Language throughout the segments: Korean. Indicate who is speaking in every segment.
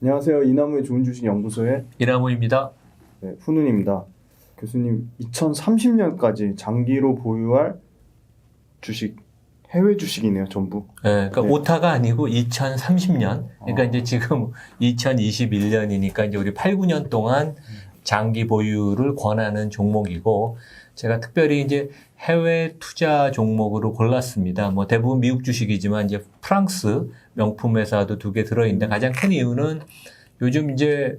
Speaker 1: 안녕하세요. 이나무의 좋은 주식 연구소의
Speaker 2: 이나무입니다.
Speaker 1: 훈훈입니다. 교수님, 2030년까지 장기로 보유할 주식, 해외 주식이네요, 전부.
Speaker 2: 그러니까 오타가 아니고 2030년. 그러니까 이제 지금 2021년이니까 이제 우리 8, 9년 동안 장기 보유를 권하는 종목이고, 제가 특별히 이제 해외 투자 종목으로 골랐습니다. 뭐 대부분 미국 주식이지만 이제 프랑스 명품 회사도 2개 들어있는데 가장 큰 이유는 요즘 이제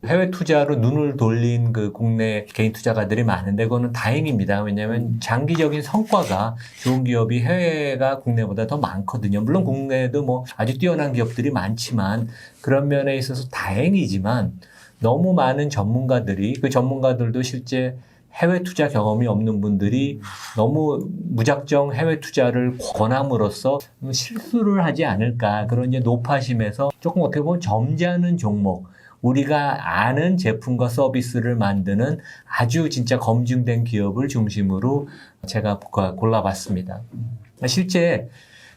Speaker 2: 해외 투자로 눈을 돌린 그 국내 개인 투자가들이 많은데 그거는 다행입니다. 왜냐하면 장기적인 성과가 좋은 기업이 해외가 국내보다 더 많거든요. 물론 국내에도 뭐 아주 뛰어난 기업들이 많지만 그런 면에 있어서 다행이지만 너무 많은 전문가들이 그 전문가들도 실제 해외 투자 경험이 없는 분들이 너무 무작정 해외 투자를 권함으로써 실수를 하지 않을까 그런 이제 노파심에서 조금 어떻게 보면 점잖은 종목, 우리가 아는 제품과 서비스를 만드는 아주 진짜 검증된 기업을 중심으로 제가 골라봤습니다. 실제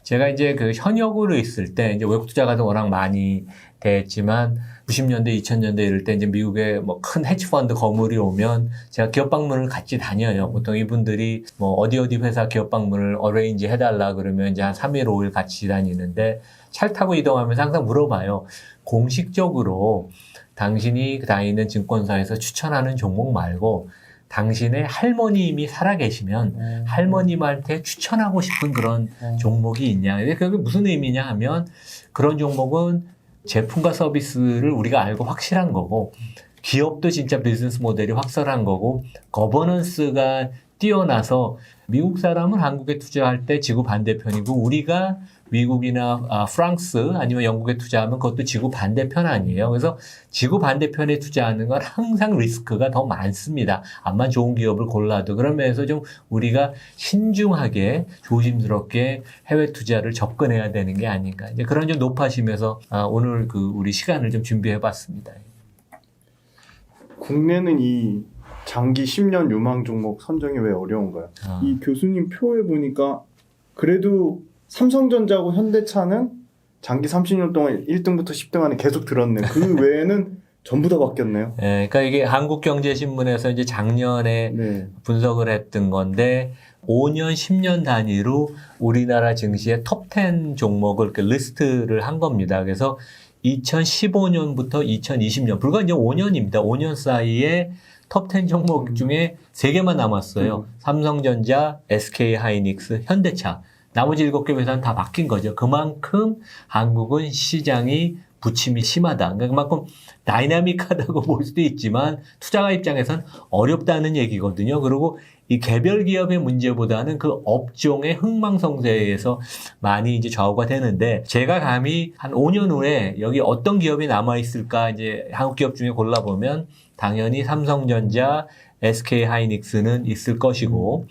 Speaker 2: 제가 이제 그 현역으로 있을 때 이제 외국 투자가도 워낙 많이 됐지만 90년대, 2000년대 이럴 때 이제 미국에 뭐 큰 헤지펀드 거물이 오면 제가 기업 방문을 같이 다녀요. 보통 이분들이 뭐 어디 회사 기업 방문을 어레인지 해달라 그러면 이제 한 3일, 5일 같이 다니는데 차를 타고 이동하면서 항상 물어봐요. 공식적으로 당신이 다니는 증권사에서 추천하는 종목 말고 당신의 할머님이 살아계시면 할머님한테 추천하고 싶은 그런 종목이 있냐. 그게 무슨 의미냐 하면 그런 종목은 제품과 서비스를 우리가 알고 확실한 거고 기업도 진짜 비즈니스 모델이 확실한 거고 거버넌스가 뛰어나서 미국 사람은 한국에 투자할 때 지구 반대편이고 우리가 미국이나 프랑스 아니면 영국에 투자하면 그것도 지구 반대편 아니에요. 그래서 지구 반대편에 투자하는 건 항상 리스크가 더 많습니다. 암만 좋은 기업을 골라도 그런 면에서 좀 우리가 신중하게 조심스럽게 해외 투자를 접근해야 되는 게 아닌가. 이제 그런 좀 높아심에서 오늘 그 우리 시간을 좀 준비해봤습니다.
Speaker 1: 국내는 이 장기 10년 유망 종목 선정이 왜 어려운가요? 이 교수님 표에 보니까 그래도 삼성전자하고 현대차는 장기 30년 동안 1등부터 10등 안에 계속 들었네. 그 외에는 전부 다 바뀌었네요.
Speaker 2: 네, 그러니까 이게 한국경제신문에서 이제 작년에 분석을 했던 건데 5년, 10년 단위로 우리나라 증시의 톱10 종목을 이렇게 리스트를 한 겁니다. 그래서 2015년부터 2020년, 불과 이제 5년입니다. 5년 사이에 톱10 종목 중에 3개만 남았어요. 삼성전자, SK하이닉스, 현대차. 나머지 7개 회사는 다 바뀐 거죠. 그만큼 한국은 시장이 부침이 심하다. 그러니까 그만큼 다이나믹하다고 볼 수도 있지만 투자가 입장에선 어렵다는 얘기거든요. 그리고 이 개별 기업의 문제보다는 그 업종의 흥망성쇠에서 많이 이제 좌우가 되는데 제가 감히 한 5년 후에 여기 어떤 기업이 남아있을까 이제 한국 기업 중에 골라보면 당연히 삼성전자, SK하이닉스는 있을 것이고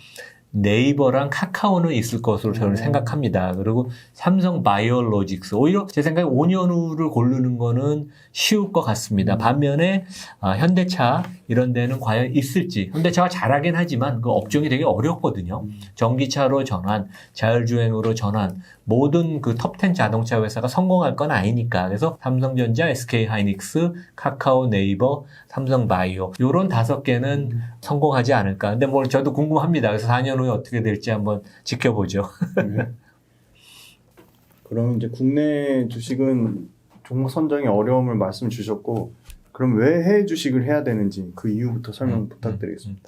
Speaker 2: 네이버랑 카카오는 있을 것으로 저는 생각합니다. 그리고 삼성 바이오로직스 오히려 제 생각에 5년 후를 고르는 거는 쉬울 것 같습니다. 반면에 현대차 이런 데는 과연 있을지 현대차가 잘하긴 하지만 그 업종이 되게 어렵거든요. 전기차로 전환, 자율주행으로 전환 모든 그 톱10 자동차 회사가 성공할 건 아니니까 그래서 삼성전자, SK하이닉스, 카카오, 네이버, 삼성바이오 이런 5개는 성공하지 않을까. 근데 뭐 저도 궁금합니다. 그래서 4년 후에 어떻게 될지 한번 지켜보죠.
Speaker 1: 네. 그럼 이제 국내 주식은 종목 선정의 어려움을 말씀 주셨고 그럼 왜 해외 주식을 해야 되는지 그 이유부터 설명 부탁드리겠습니다.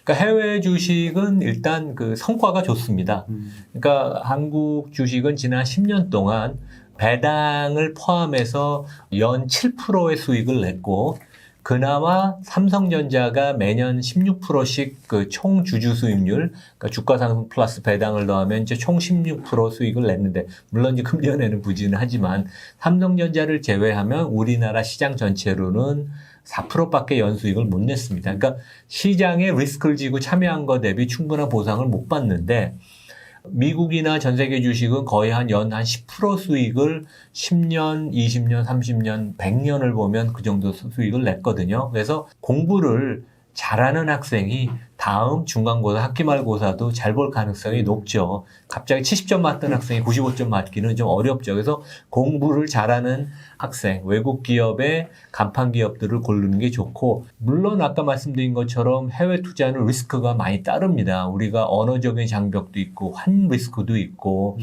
Speaker 2: 그러니까 해외 주식은 일단 그 성과가 좋습니다. 그러니까 한국 주식은 지난 10년 동안 배당을 포함해서 연 7%의 수익을 냈고 그나마 삼성전자가 매년 16%씩 그 총 주주 수익률, 그러니까 주가 상승 플러스 배당을 더하면 이제 총 16% 수익을 냈는데, 물론 이제 금년에는 부진을 하지만, 삼성전자를 제외하면 우리나라 시장 전체로는 4%밖에 연수익을 못 냈습니다. 그러니까 시장에 리스크를 지고 참여한 것 대비 충분한 보상을 못 받는데, 미국이나 전 세계 주식은 거의 한 10% 수익을 10년, 20년, 30년, 100년을 보면 그 정도 수익을 냈거든요. 그래서 공부를 잘하는 학생이 다음 중간고사, 학기말고사도 잘 볼 가능성이 높죠. 갑자기 70점 맞던 학생이 95점 맞기는 좀 어렵죠. 그래서 공부를 잘하는 학생, 외국 기업의 간판 기업들을 고르는 게 좋고, 물론 아까 말씀드린 것처럼 해외 투자는 리스크가 많이 따릅니다. 우리가 언어적인 장벽도 있고 환 리스크도 있고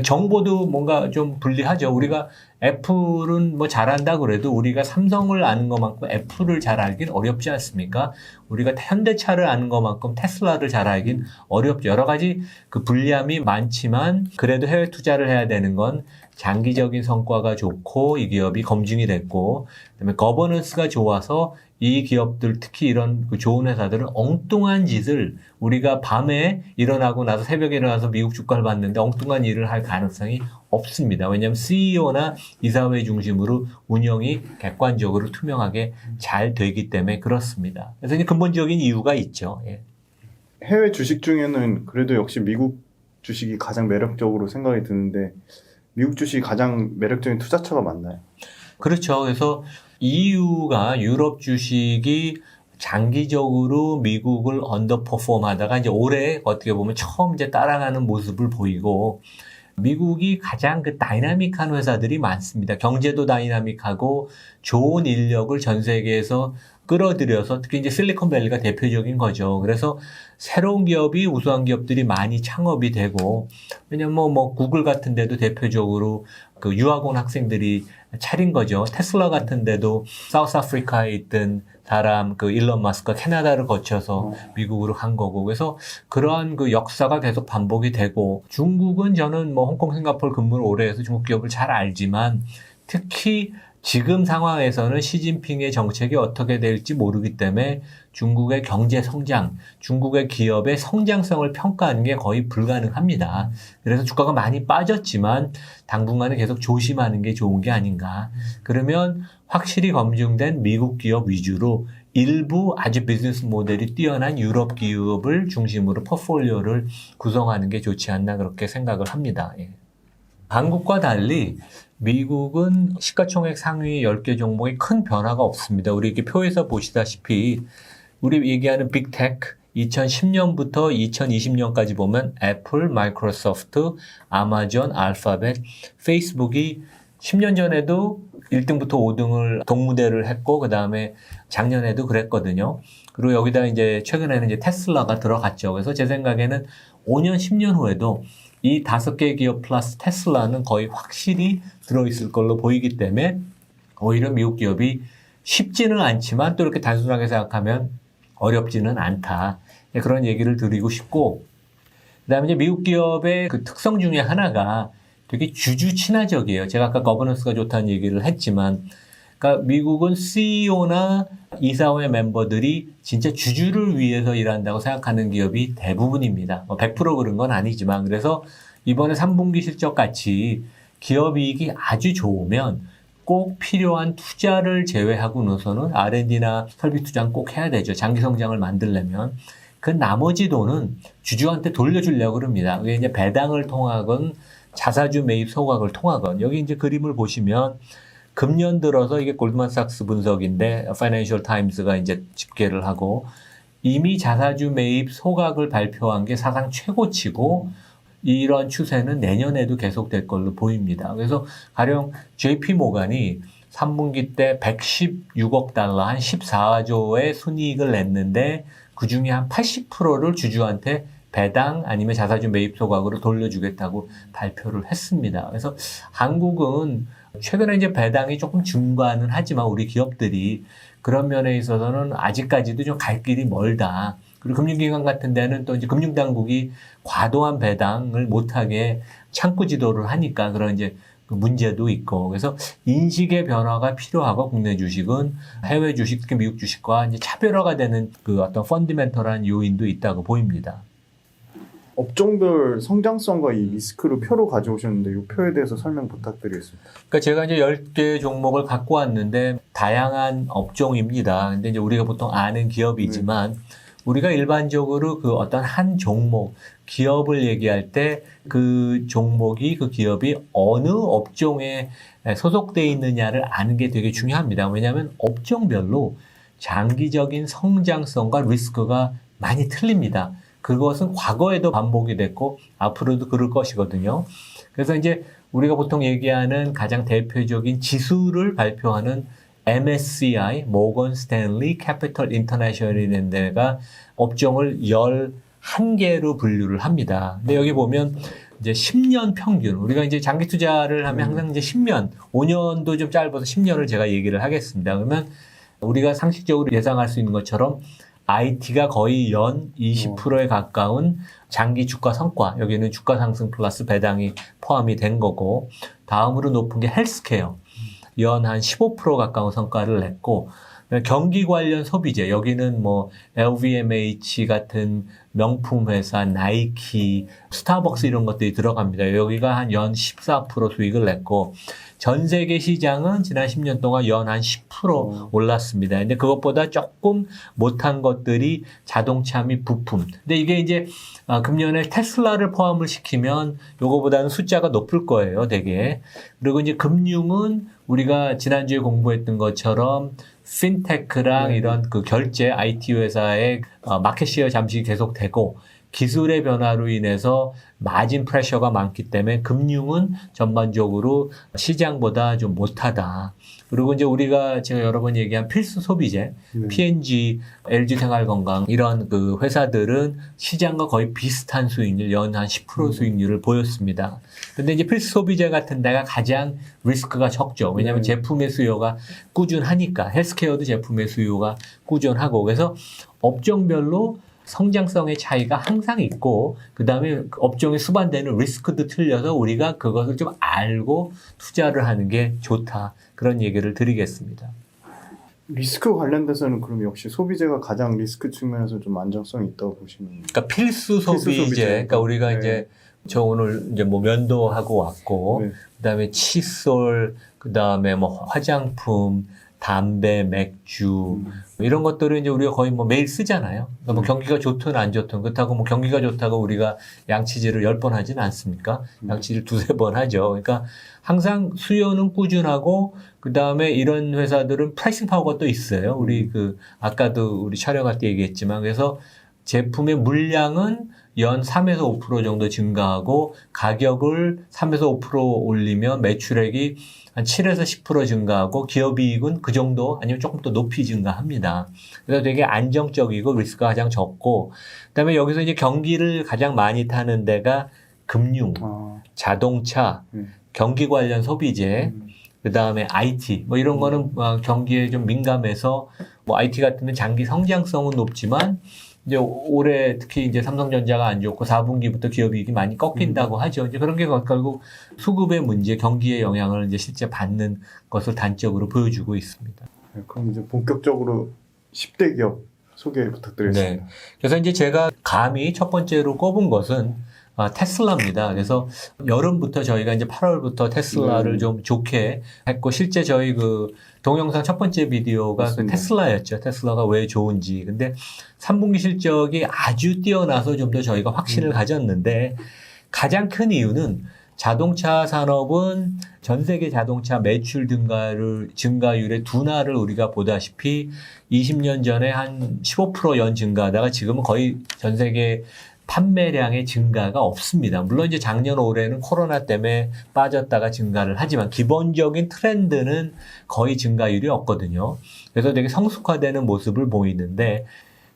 Speaker 2: 정보도 뭔가 좀 불리하죠. 우리가 애플은 뭐 잘한다 그래도 우리가 삼성을 아는 것만큼 애플을 잘 알긴 어렵지 않습니까? 우리가 현대차를 아는 것만큼 테슬라를 잘 알긴 어렵죠. 여러 가지 그 불리함이 많지만 그래도 해외 투자를 해야 되는 건 장기적인 성과가 좋고 이 기업이 검증이 됐고 그다음에 거버넌스가 좋아서 이 기업들 특히 이런 그 좋은 회사들은 엉뚱한 짓을 우리가 밤에 일어나고 나서 새벽에 일어나서 미국 주가를 봤는데 엉뚱한 일을 할 가능성이 없습니다. 왜냐하면 CEO나 이사회 중심으로 운영이 객관적으로 투명하게 잘 되기 때문에 그렇습니다. 그래서 이제 근본적인 이유가 있죠. 예.
Speaker 1: 해외 주식 중에는 그래도 역시 미국 주식이 가장 매력적으로 생각이 드는데 미국 주식이 가장 매력적인 투자처가 맞나요?
Speaker 2: 그렇죠. 그래서 EU가 유럽 주식이 장기적으로 미국을 언더퍼폼 하다가 이제 올해 어떻게 보면 처음 이제 따라가는 모습을 보이고 미국이 가장 그 다이나믹한 회사들이 많습니다. 경제도 다이나믹하고 좋은 인력을 전 세계에서 끌어들여서 특히 이제 실리콘밸리가 대표적인 거죠. 그래서 새로운 기업이 우수한 기업들이 많이 창업이 되고 왜냐면 뭐 구글 같은 데도 대표적으로 그 유학원 학생들이 차린 거죠. 테슬라 같은 데도 사우스 아프리카에 있던 사람 그 일론 머스크가 캐나다를 거쳐서 미국으로 간 거고 그래서 그러한 그 역사가 계속 반복이 되고 중국은 저는 뭐 홍콩 싱가포르 근무를 오래 해서 중국 기업을 잘 알지만 특히 지금 상황에서는 시진핑의 정책이 어떻게 될지 모르기 때문에 중국의 경제 성장, 중국의 기업의 성장성을 평가하는 게 거의 불가능합니다. 그래서 주가가 많이 빠졌지만 당분간은 계속 조심하는 게 좋은 게 아닌가. 그러면 확실히 검증된 미국 기업 위주로 일부 아주 비즈니스 모델이 뛰어난 유럽 기업을 중심으로 포트폴리오를 구성하는 게 좋지 않나 그렇게 생각을 합니다. 예. 한국과 달리 미국은 시가총액 상위 10개 종목이 큰 변화가 없습니다. 우리 이렇게 표에서 보시다시피 우리 얘기하는 빅테크 2010년부터 2020년까지 보면 애플, 마이크로소프트, 아마존, 알파벳, 페이스북이 10년 전에도 1등부터 5등을 동무대를 했고 그 다음에 작년에도 그랬거든요. 그리고 여기다 이제 최근에는 이제 테슬라가 들어갔죠. 그래서 제 생각에는 5년, 10년 후에도 이 5개 기업 플러스 테슬라는 거의 확실히 들어있을 걸로 보이기 때문에 오히려 미국 기업이 쉽지는 않지만 또 이렇게 단순하게 생각하면 어렵지는 않다. 그런 얘기를 드리고 싶고 그다음에 이제 미국 기업의 그 특성 중에 하나가 되게 주주 친화적이에요. 제가 아까 거버넌스가 좋다는 얘기를 했지만 그러니까 미국은 CEO나 이사회 멤버들이 진짜 주주를 위해서 일한다고 생각하는 기업이 대부분입니다. 100% 그런 건 아니지만 그래서 이번에 3분기 실적 같이 기업 이익이 아주 좋으면 꼭 필요한 투자를 제외하고는 R&D나 설비 투자는 꼭 해야 되죠. 장기 성장을 만들려면. 그 나머지 돈은 주주한테 돌려주려고 합니다. 그게 이제 배당을 통하건 자사주 매입 소각을 통하건 여기 이제 그림을 보시면 금년 들어서 이게 골드만삭스 분석인데 파이낸셜 타임스가 이제 집계를 하고 이미 자사주 매입 소각을 발표한 게 사상 최고치고 이런 추세는 내년에도 계속될 걸로 보입니다. 그래서 가령 JP 모간이 3분기 때 116억 달러 한 14조의 순이익을 냈는데 그중에 한 80%를 주주한테 배당 아니면 자사주 매입 소각으로 돌려주겠다고 발표를 했습니다. 그래서 한국은 최근에 이제 배당이 조금 증가는 하지만 우리 기업들이 그런 면에 있어서는 아직까지도 좀 갈 길이 멀다. 그리고 금융기관 같은 데는 또 이제 금융당국이 과도한 배당을 못하게 창구 지도를 하니까 그런 이제 그 문제도 있고 그래서 인식의 변화가 필요하고 국내 주식은 해외 주식, 특히 미국 주식과 이제 차별화가 되는 그 어떤 펀디멘털한 요인도 있다고 보입니다.
Speaker 1: 업종별 성장성과 이 리스크를 표로 가져오셨는데 이 표에 대해서 설명 부탁드리겠습니다.
Speaker 2: 그러니까 제가 이제 10개 종목을 갖고 왔는데 다양한 업종입니다. 근데 이제 우리가 보통 아는 기업이지만 우리가 일반적으로 그 어떤 한 종목, 기업을 얘기할 때 그 종목이 그 기업이 어느 업종에 소속되어 있느냐를 아는 게 되게 중요합니다. 왜냐하면 업종별로 장기적인 성장성과 리스크가 많이 틀립니다. 그것은 과거에도 반복이 됐고 앞으로도 그럴 것이거든요. 그래서 이제 우리가 보통 얘기하는 가장 대표적인 지수를 발표하는 MSCI, 모건 스탠리 캐피털 인터내셔널이라는 데가 업종을 11개로 분류를 합니다. 근데 여기 보면 이제 10년 평균, 우리가 이제 장기 투자를 하면 항상 이제 10년, 5년도 좀 짧아서 10년을 제가 얘기를 하겠습니다. 그러면 우리가 상식적으로 예상할 수 있는 것처럼 IT가 거의 연 20%에 가까운 장기 주가 성과, 여기는 주가 상승 플러스 배당이 포함이 된 거고, 다음으로 높은 게 헬스케어, 연 한 15% 가까운 성과를 냈고, 경기 관련 소비재, 여기는 뭐 LVMH 같은 명품 회사, 나이키, 스타벅스 이런 것들이 들어갑니다. 여기가 한 연 14% 수익을 냈고, 전 세계 시장은 지난 10년 동안 연 한 10% 올랐습니다. 근데 그것보다 조금 못한 것들이 자동차 및 부품. 근데 이게 이제 금년에 테슬라를 포함을 시키면 요거보다는 숫자가 높을 거예요, 되게. 그리고 이제 금융은 우리가 지난주에 공부했던 것처럼 핀테크랑 이런 그 결제 IT 회사의 마켓시어 잠시 계속되고 기술의 변화로 인해서 마진 프레셔가 많기 때문에 금융은 전반적으로 시장보다 좀 못하다. 그리고 이제 우리가 제가 여러 번 얘기한 필수 소비재, P&G, LG생활건강 이런 그 회사들은 시장과 거의 비슷한 수익률, 연 한 10% 수익률을 보였습니다. 근데 이제 필수 소비재 같은 데가 가장 리스크가 적죠. 왜냐하면 제품의 수요가 꾸준하니까 헬스케어도 제품의 수요가 꾸준하고 그래서 업종별로 성장성의 차이가 항상 있고 그 다음에 업종에 수반되는 리스크도 틀려서 우리가 그것을 좀 알고 투자를 하는 게 좋다. 그런 얘기를 드리겠습니다.
Speaker 1: 리스크 관련돼서는 그럼 역시 소비재가 가장 리스크 측면에서 좀 안정성이 있다고 보시는.
Speaker 2: 그러니까 필수 소비재. 그러니까 우리가 이제 저 오늘 이제 뭐 면도하고 왔고 그다음에 칫솔, 그다음에 뭐 화장품, 담배, 맥주 이런 것들을 이제 우리가 거의 뭐 매일 쓰잖아요. 그러니까 뭐 경기가 좋든 안 좋든 그렇다고 뭐 경기가 좋다고 우리가 양치질을 10번 하진 않습니까? 양치질 2-3번 하죠. 그러니까 항상 수요는 꾸준하고 그다음에 이런 회사들은 프라이싱 파워가 또 있어요. 우리 그 아까도 우리 촬영할 때 얘기했지만 그래서 제품의 물량은 연 3에서 5% 정도 증가하고 가격을 3에서 5% 올리면 매출액이 한 7에서 10% 증가하고 기업이익은 그 정도 아니면 조금 더 높이 증가합니다. 그래서 되게 안정적이고 리스크가 가장 적고 그다음에 여기서 이제 경기를 가장 많이 타는 데가 금융, 자동차, 경기 관련 소비재, 그다음에 IT 뭐 이런 거는 경기에 좀 민감해서 뭐 IT 같은 데 장기 성장성은 높지만 이제 올해 특히 이제 삼성전자가 안 좋고 4분기부터 기업이익이 많이 꺾인다고 하죠. 이제 그런 게 결국 수급의 문제, 경기의 영향을 이제 실제 받는 것을 단적으로 보여주고 있습니다.
Speaker 1: 네, 그럼 이제 본격적으로 10대 기업 소개 부탁드리겠습니다.
Speaker 2: 네. 그래서 이제 제가 감히 첫 번째로 꼽은 것은 테슬라입니다. 그래서 여름부터 저희가 이제 8월부터 테슬라를 좀 좋게 했고 실제 저희 그 동영상 첫 번째 비디오가 그 테슬라였죠. 테슬라가 왜 좋은지. 근데 3분기 실적이 아주 뛰어나서 좀 더 저희가 확신을 가졌는데 가장 큰 이유는 자동차 산업은 전 세계 자동차 매출 증가율의 둔화를 우리가 보다시피 20년 전에 한 15% 연 증가하다가 지금은 거의 전 세계 판매량의 증가가 없습니다. 물론 이제 작년 올해는 코로나 때문에 빠졌다가 증가를 하지만 기본적인 트렌드는 거의 증가율이 없거든요. 그래서 되게 성숙화되는 모습을 보이는데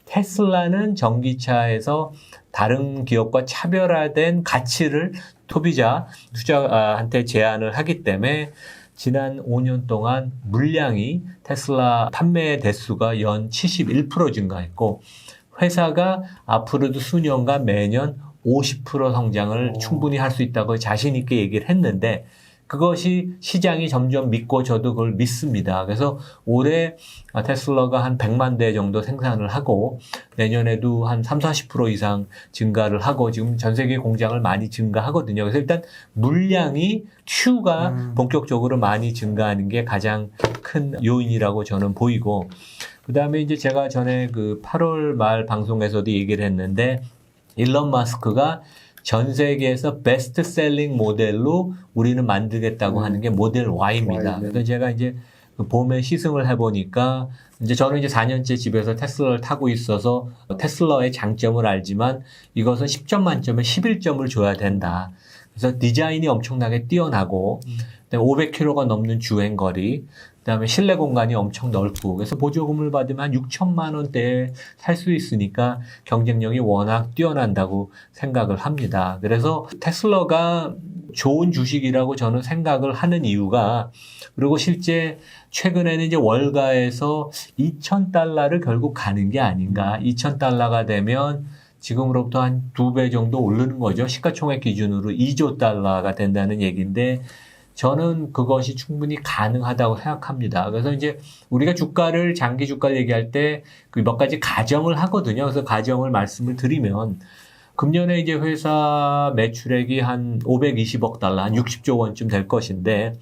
Speaker 2: 테슬라는 전기차에서 다른 기업과 차별화된 가치를 소비자, 투자한테 제안을 하기 때문에 지난 5년 동안 물량이 테슬라 판매 대수가 연 71% 증가했고 회사가 앞으로도 수년간 매년 50% 성장을 충분히 할 수 있다고 자신 있게 얘기를 했는데 그것이 시장이 점점 믿고 저도 그걸 믿습니다. 그래서 올해 테슬라가 한 100만 대 정도 생산을 하고 내년에도 한 30-40% 이상 증가를 하고 지금 전 세계 공장을 많이 증가하거든요. 그래서 일단 물량이 큐가 본격적으로 많이 증가하는 게 가장 큰 요인이라고 저는 보이고 그 다음에 이제 제가 전에 그 8월 말 방송에서도 얘기를 했는데 일론 마스크가 전 세계에서 베스트셀링 모델로 우리는 만들겠다고 하는 게 모델 Y입니다. 그래서 제가 이제 그 봄에 시승을 해보니까 이제 저는 이제 4년째 집에서 테슬라를 타고 있어서 테슬라의 장점을 알지만 이것은 10점 만점에 11점을 줘야 된다. 그래서 디자인이 엄청나게 뛰어나고 500km가 넘는 주행거리, 그다음에 실내 공간이 엄청 넓고 그래서 보조금을 받으면 한 6천만 원대에 살 수 있으니까 경쟁력이 워낙 뛰어난다고 생각을 합니다. 그래서 테슬라가 좋은 주식이라고 저는 생각을 하는 이유가 그리고 실제 최근에는 이제 월가에서 2,000달러를 결국 가는 게 아닌가. 2,000달러가 되면 지금으로부터 한 2배 정도 오르는 거죠. 시가총액 기준으로 2조 달러가 된다는 얘기인데 저는 그것이 충분히 가능하다고 생각합니다. 그래서 이제 우리가 주가를 장기 주가를 얘기할 때 그 몇 가지 가정을 하거든요. 그래서 가정을 말씀을 드리면 금년에 이제 회사 매출액이 한 520억 달러, 한 60조 원쯤 될 것인데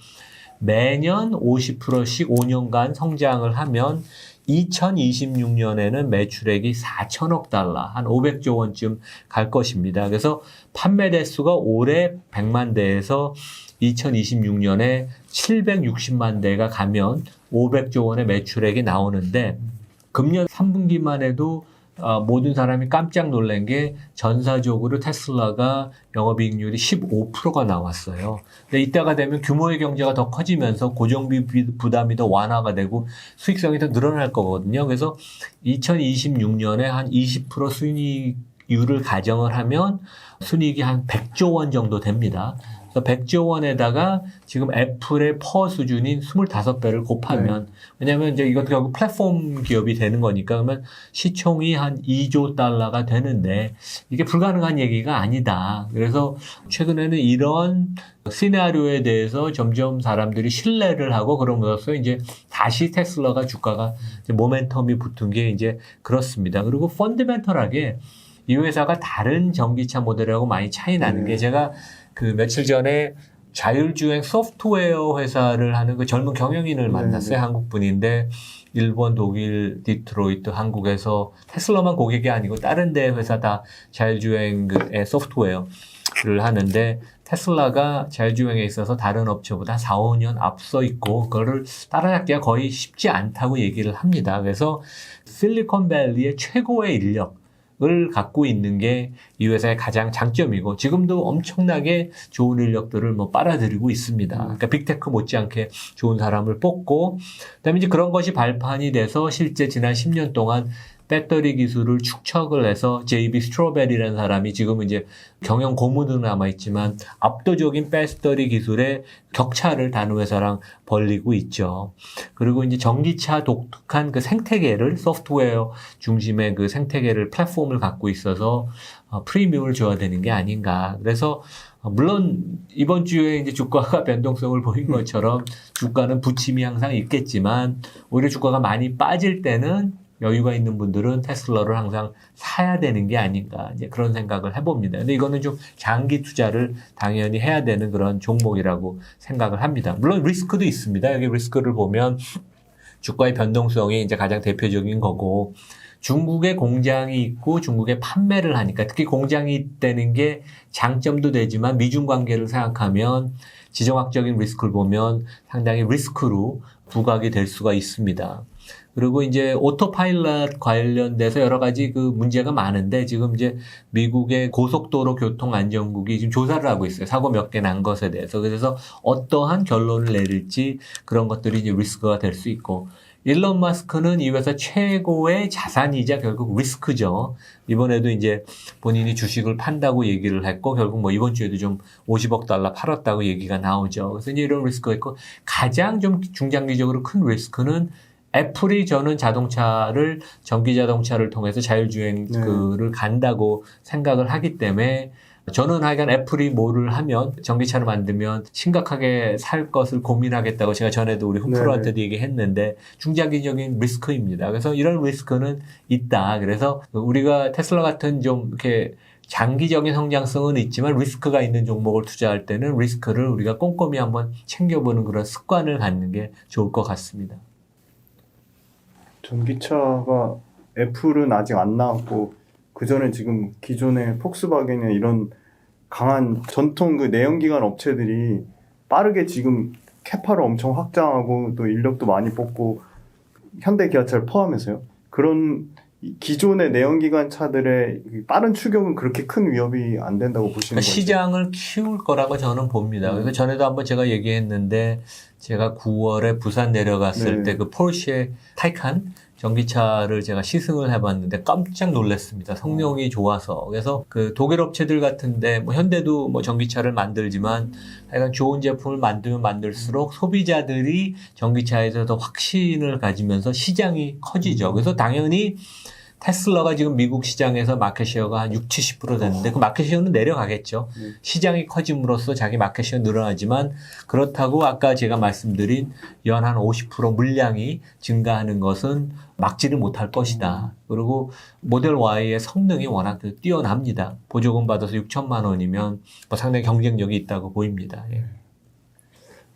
Speaker 2: 매년 50%씩 5년간 성장을 하면 2026년에는 매출액이 4천억 달러, 한 500조 원쯤 갈 것입니다. 그래서 판매 대수가 올해 100만 대에서 2026년에 760만 대가 가면 500조 원의 매출액이 나오는데 금년 3분기만 해도 모든 사람이 깜짝 놀란 게 전사적으로 테슬라가 영업이익률이 15%가 나왔어요. 근데 이때가 되면 규모의 경제가 더 커지면서 고정비 부담이 더 완화가 되고 수익성이 더 늘어날 거거든요. 그래서 2026년에 한 20% 순이익률을 가정을 하면 순이익이 한 100조 원 정도 됩니다. 그래서 100조 원에다가 지금 애플의 퍼 수준인 25배를 곱하면 왜냐하면 이제 이것도 결국 플랫폼 기업이 되는 거니까 그러면 시총이 한 2조 달러가 되는데 이게 불가능한 얘기가 아니다. 그래서 최근에는 이런 시나리오에 대해서 점점 사람들이 신뢰를 하고 그러면서 이제 다시 테슬라가 주가가 이제 모멘텀이 붙은 게 이제 그렇습니다. 그리고 펀더멘털하게 이 회사가 다른 전기차 모델하고 많이 차이 나는 게 제가 그 며칠 전에 자율주행 소프트웨어 회사를 하는 그 젊은 경영인을 만났어요. 한국 분인데 일본, 독일, 디트로이트, 한국에서 테슬라만 고객이 아니고 다른 데 회사 다 자율주행의 소프트웨어를 하는데 테슬라가 자율주행에 있어서 다른 업체보다 4, 5년 앞서 있고 그거를 따라잡기가 거의 쉽지 않다고 얘기를 합니다. 그래서 실리콘밸리의 최고의 인력 을 갖고 있는 게 이 회사의 가장 장점이고 지금도 엄청나게 좋은 인력들을 뭐 빨아들이고 있습니다. 그러니까 빅테크 못지않게 좋은 사람을 뽑고 그다음에 이제 그런 것이 발판이 돼서 실제 지난 10년 동안 배터리 기술을 축적을 해서 JB 스트로베리라는 사람이 지금 이제 경영 고문으로 남아있지만 압도적인 배터리 기술의 격차를 다른 회사랑 벌리고 있죠. 그리고 이제 전기차 독특한 그 생태계를 소프트웨어 중심의 그 생태계를 플랫폼을 갖고 있어서 프리미엄을 줘야 되는 게 아닌가. 그래서 물론 이번 주에 이제 주가가 변동성을 보인 것처럼 주가는 부침이 항상 있겠지만 오히려 주가가 많이 빠질 때는 여유가 있는 분들은 테슬라를 항상 사야 되는 게 아닌가 이제 그런 생각을 해봅니다. 근데 이거는 좀 장기 투자를 당연히 해야 되는 그런 종목이라고 생각을 합니다. 물론 리스크도 있습니다. 여기 리스크를 보면 주가의 변동성이 이제 가장 대표적인 거고 중국에 공장이 있고 중국에 판매를 하니까 특히 공장이 있다는 게 장점도 되지만 미중 관계를 생각하면 지정학적인 리스크를 보면 상당히 리스크로 부각이 될 수가 있습니다. 그리고 이제 오토파일럿 관련돼서 여러 가지 그 문제가 많은데 지금 이제 미국의 고속도로 교통안전국이 지금 조사를 하고 있어요. 사고 몇 개 난 것에 대해서. 그래서 어떠한 결론을 내릴지 그런 것들이 이제 리스크가 될 수 있고. 일론 마스크는 이 회사 최고의 자산이자 결국 리스크죠. 이번에도 이제 본인이 주식을 판다고 얘기를 했고 결국 뭐 이번 주에도 좀 50억 달러 팔았다고 얘기가 나오죠. 그래서 이제 이런 리스크가 있고 가장 좀 중장기적으로 큰 리스크는 애플이 저는 자동차를 전기 자동차를 통해서 자율주행을 간다고 생각을 하기 때문에 저는 하여간 애플이 뭐를 하면 전기차를 만들면 심각하게 살 것을 고민하겠다고 제가 전에도 우리 훈프로한테도 얘기했는데 중장기적인 리스크입니다. 그래서 이런 리스크는 있다. 그래서 우리가 테슬라 같은 좀 이렇게 장기적인 성장성은 있지만 리스크가 있는 종목을 투자할 때는 리스크를 우리가 꼼꼼히 한번 챙겨보는 그런 습관을 갖는 게 좋을 것 같습니다.
Speaker 1: 전기차가 애플은 아직 안 나왔고 그 전에 지금 기존의 폭스바겐이나 이런 강한 전통 그 내연기관 업체들이 빠르게 지금 캐파를 엄청 확장하고 또 인력도 많이 뽑고 현대 기아차를 포함해서요. 그런 기존의 내연기관 차들의 빠른 추격은 그렇게 큰 위협이 안 된다고 보시는
Speaker 2: 그러니까
Speaker 1: 거죠?
Speaker 2: 시장을 키울 거라고 저는 봅니다. 그러니까 전에도 한번 제가 얘기했는데 제가 9월에 부산 내려갔을
Speaker 1: 네.
Speaker 2: 때 그 포르쉐 타이칸 전기차를 제가 시승을 해봤는데 깜짝 놀랐습니다. 성능이 좋아서. 그래서 그 독일 업체들 같은데 뭐 현대도 뭐 전기차를 만들지만 하여간 좋은 제품을 만들면 만들수록 소비자들이 전기차에서 더 확신을 가지면서 시장이 커지죠. 그래서 당연히 테슬라가 지금 미국 시장에서 마켓시어가 한 60, 70% 됐는데 그 마켓시어는 내려가겠죠. 시장이 커짐으로써 자기 마켓시어 늘어나지만 그렇다고 아까 제가 말씀드린 연 한 50% 물량이 증가하는 것은 막지를 못할 것이다. 그리고 모델 Y의 성능이 워낙 뛰어납니다. 보조금 받아서 6천만 원이면 뭐 상당히 경쟁력이 있다고 보입니다. 예.